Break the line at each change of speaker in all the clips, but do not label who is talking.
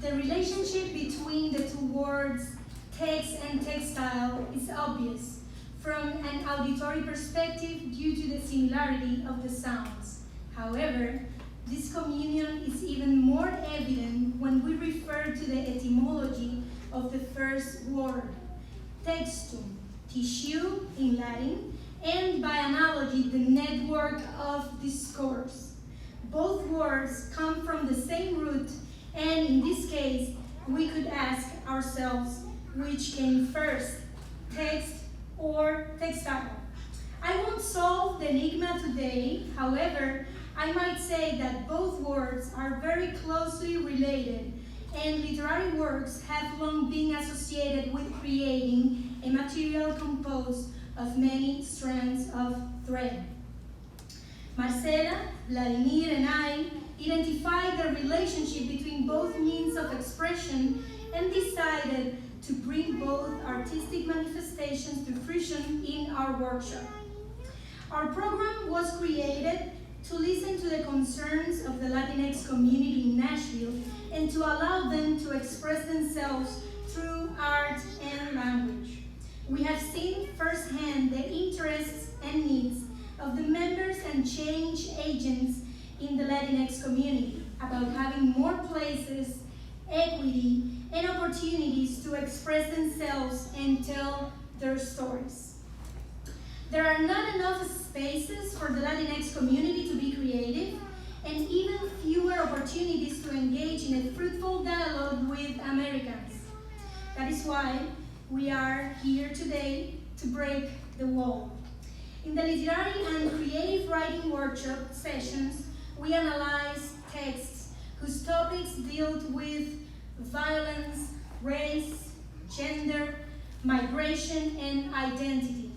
The relationship between the two words text and textile is obvious from an auditory perspective due to the similarity of the sounds. However, this communion is even more evident when we refer to the etymology of the first word, textum, tissue in Latin, and by analogy, the network of discourse. Both words come from the same root, and in this case, we could ask ourselves which came first, text or textile. I won't solve the enigma today, however, I might say that both words are very closely related, and literary works have long been associated with creating a material composed of many strands of thread. Marcela, Vladimir, and I identified the relationship between both means of expression and decided to bring both artistic manifestations to fruition in our workshop. Our program was created to listen to the concerns of the Latinx community in Nashville and to allow them to express themselves through art and language. We have seen firsthand the interests and needs of the members and change agents in the Latinx community about having more places, equity, and opportunities to express themselves and tell their stories. There are not enough spaces for the Latinx community to be creative, and even fewer opportunities to engage in a fruitful dialogue with Americans. That is why we are here today to break the wall. In the literary and creative writing workshop sessions, we analyze texts whose topics deal with violence, race, gender, migration, and identity.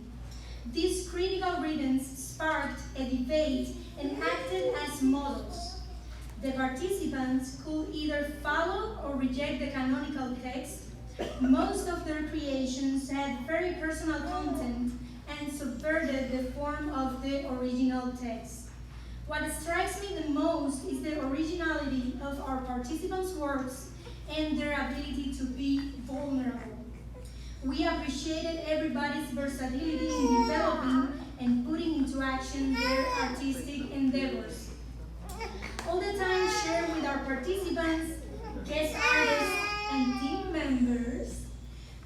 These critical readings sparked a debate and acted as models. The participants could either follow or reject the canonical text. Most of their creations had very personal content and subverted the form of the original text. What strikes me the most is the originality of our participants' works and their ability to be vulnerable. We appreciated everybody's versatility in developing and putting into action their artistic endeavors. All the time shared with our participants, guest artists, and team members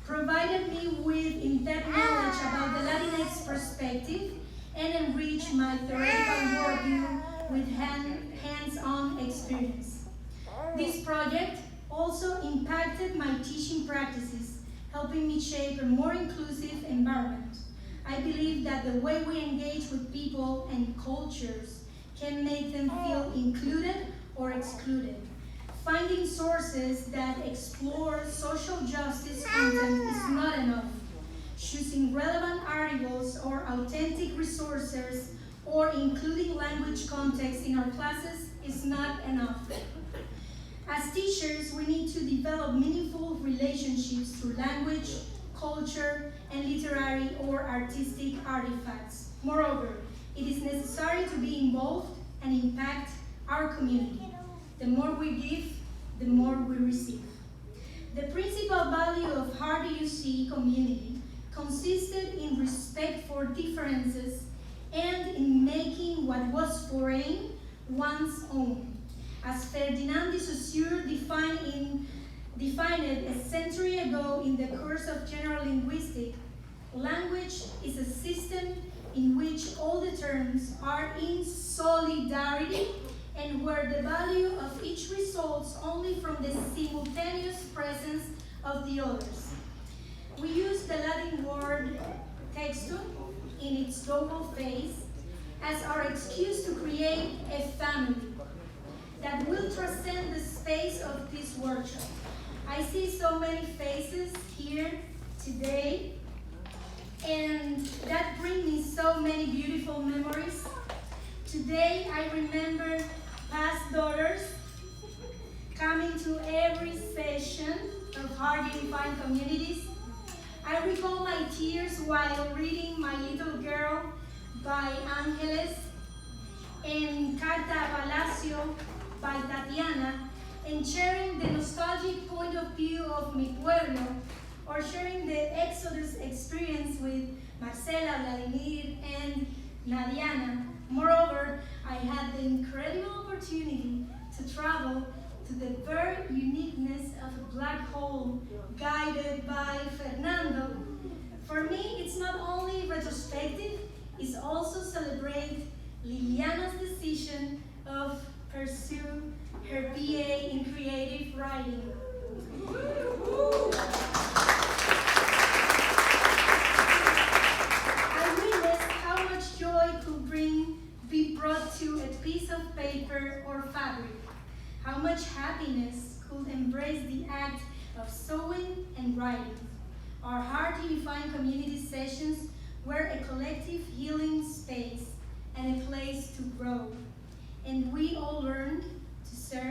provided me with in-depth knowledge about the Latinx perspective and enriched my theoretical worldview with hands-on experience. This project also impacted my teaching practices, helping me shape a more inclusive environment. I believe that the way we engage with people and cultures can make them feel included or excluded. Finding sources that explore social justice content is not enough. Choosing relevant articles or authentic resources or including language context in our classes is not enough. As teachers, we need to develop meaningful relationships through language, culture, and literary or artistic artifacts. Moreover, it is necessary to be involved and impact our community. The more we give, the more we receive. The principal value of How Do You See community consisted in respect for differences and in making what was foreign one's own. As Ferdinand de Saussure defined it a century ago in the course of general linguistics, language is a system in which all the terms are in solidarity and where the value of each results only from the simultaneous presence of the others. We use the Latin word textum in its double phase as our excuse to create a family that will transcend the space of this workshop. I see so many faces here today, and that brings me so many beautiful memories. Today I remember past daughters coming to every session of Hard Unifying Communities. I recall my tears while reading My Little Girl by Ángeles and Carta a Palacio by Tatiana, and sharing the nostalgic point of view of mi pueblo, or sharing the Exodus experience with Marcela, Vladimir, and Nadiana. Moreover, I had the incredible opportunity to travel to the very uniqueness of a black hole guided by Fernando. For me, it's not only retrospective, it's also celebrate Liliana's decision of pursue her BA in creative writing. I witnessed how much joy could be brought to a piece of paper or fabric, how much happiness could embrace the act of sewing and writing. Our heart unifying community sessions were a collective healing space and a place to grow. And we all learned to serve